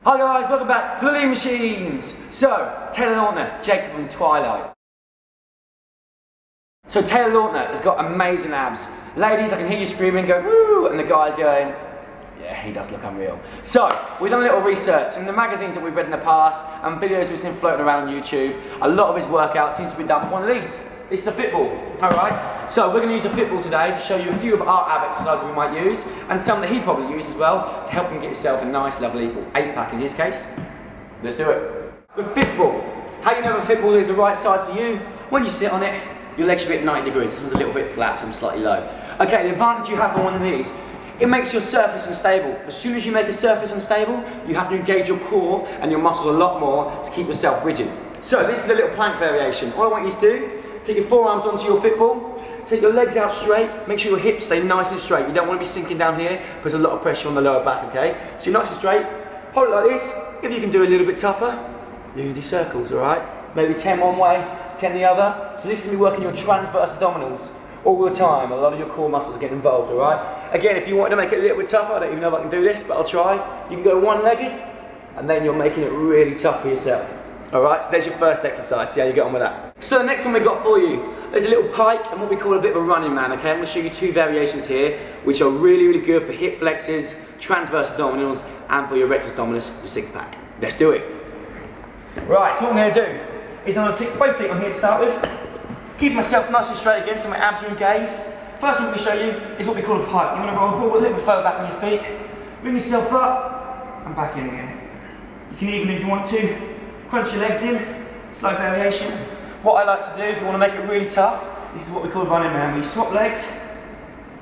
Hi guys, welcome back to the Lean Machines. So, Taylor Lautner, Jacob from Twilight. So Taylor Lautner has got amazing abs. Ladies, I can hear you screaming, go woo, and the guys going, yeah, he does look unreal. So, we've done a little research in the magazines that we've read in the past and videos we've seen floating around on YouTube. A lot of his workout seems to be done with one of these. It's the Fitball, alright? So we're going to use the Fitball today to show you a few of our ab exercises we might use and some that he probably used as well to help him get himself a nice, lovely 8-pack in his case. Let's do it. The Fitball. How you know the Fitball is the right size for you? When you sit on it, your legs should be at 90 degrees. This one's a little bit flat, so I'm slightly low. Okay, the advantage you have on one of these, it makes your surface unstable. As soon as you make a surface unstable, you have to engage your core and your muscles a lot more to keep yourself rigid. So this is a little plank variation. All I want you to do, take your forearms onto your Fitball, take your legs out straight, make sure your hips stay nice and straight. You don't want to be sinking down here, puts a lot of pressure on the lower back, okay? So you're nice and straight, hold it like this. If you can do a little bit tougher, you can do circles, all right? Maybe 10 one way, 10 the other. So this is going to be working your transverse abdominals all the time. A lot of your core muscles are getting involved, all right? Again, if you want to make it a little bit tougher, I don't even know if I can do this, but I'll try. You can go one-legged, and then you're making it really tough for yourself. Alright, so there's your first exercise, see how you get on with that. So the next one we've got for you, there's a little pike and what we call a bit of a running man, okay? I'm going to show you two variations here, which are really, really good for hip flexors, transverse abdominals, and for your rectus abdominis, your 6-pack. Let's do it. Right, so what I'm going to do is I'm going to take both feet on here to start with, keep myself nice and straight again so my abs are engaged. First one I'm going to show you is what we call a pike. You're going to roll the ball a little bit further back on your feet, bring yourself up, and back in again. You can even, if you want to, crunch your legs in, slow variation. What I like to do, if you want to make it really tough, this is what we call a running man, where you swap legs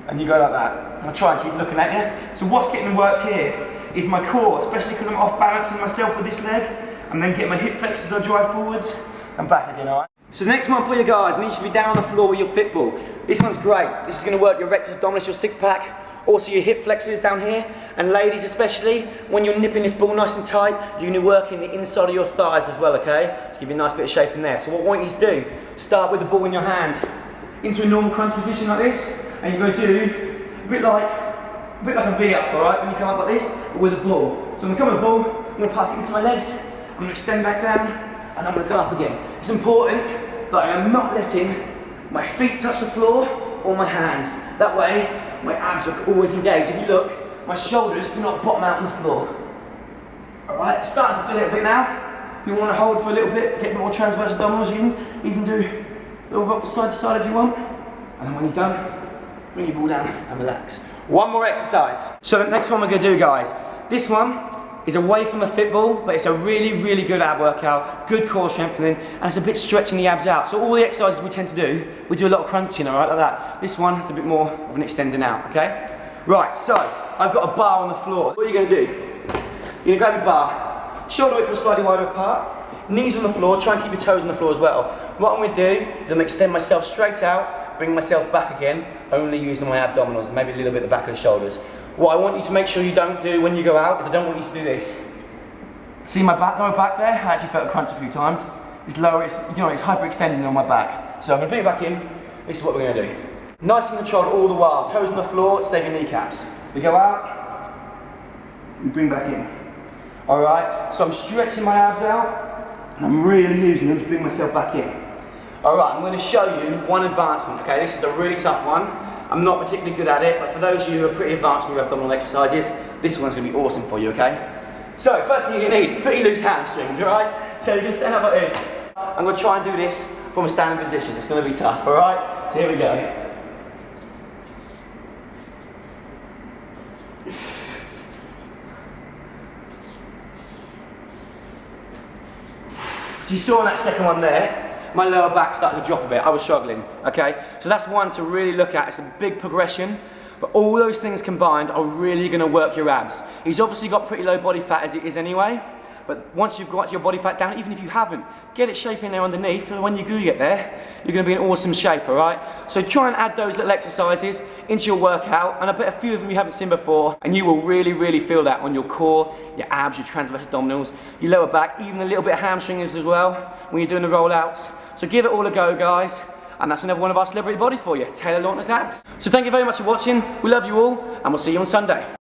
and you go like that. I'll try and keep looking at you. So what's getting worked here is my core, especially because I'm off balancing myself with this leg, and then get my hip flexors as I drive forwards and back again, alright? So the next one for you guys, needs to be down on the floor with your Fitball. This one's great. This is going to work your rectus abdominis, your 6-pack, also your hip flexors down here, and ladies especially, when you're nipping this ball nice and tight, you're going to be working the inside of your thighs as well, okay? To give you a nice bit of shape in there. So what I want you to do, start with the ball in your hand, into a normal crunch position like this, and you're going to do a bit like a V up, alright? When you come up like this, but with a ball. So I'm going to come with the ball, I'm going to pass it into my legs, I'm going to extend back down, and I'm going to come up again. It's important that I am not letting my feet touch the floor or my hands. That way, my abs are always engaged. If you look, my shoulders do not bottom out on the floor. Alright, starting to feel it a bit now. If you want to hold for a little bit, get a bit more transverse abdominals, you can even do a little rock to side if you want. And then when you're done, bring your ball down and relax. One more exercise. So the next one we're going to do, guys, this one is away from a Fitball, but it's a really, really good ab workout, good core strengthening, and it's a bit stretching the abs out. So all the exercises we tend to do, we do a lot of crunching, alright, like that. This one is a bit more of an extending out, okay? Right, so, I've got a bar on the floor. What are you going to do? You're going to grab your bar, shoulder width slightly wider apart, knees on the floor, try and keep your toes on the floor as well. What I'm going to do is I'm going to extend myself straight out, bring myself back again, only using my abdominals, maybe a little bit at the back of the shoulders. What I want you to make sure you don't do when you go out is I don't want you to do this. See my back, lower back there? I actually felt a crunch a few times. It's lower, it's hyperextending on my back. So I'm going to bring it back in. This is what we're going to do. Nice and controlled all the while. Toes on the floor, save your kneecaps. We go out, and bring back in. Alright, so I'm stretching my abs out, and I'm really using them to bring myself back in. Alright, I'm going to show you one advancement, okay? This is a really tough one. I'm not particularly good at it, but for those of you who are pretty advanced in your abdominal exercises, this one's going to be awesome for you, okay? So, first thing you're going to need, pretty loose hamstrings, alright? So you're going to stand up like this. I'm going to try and do this from a standing position. It's going to be tough, alright? So here we go. So you saw on that second one there, my lower back started to drop a bit. I was struggling, okay? So that's one to really look at. It's a big progression, but all those things combined are really gonna work your abs. He's obviously got pretty low body fat as it is anyway, but once you've got your body fat down, even if you haven't, get it shaping there underneath, and when you do get there, you're gonna be in awesome shape, all right? So try and add those little exercises into your workout, and I bet a few of them you haven't seen before, and you will really, really feel that on your core, your abs, your transverse abdominals, your lower back, even a little bit of hamstrings as well, when you're doing the rollouts. So give it all a go, guys. And that's another one of our celebrity bodies for you, Taylor Lautner's abs. So thank you very much for watching. We love you all, and we'll see you on Sunday.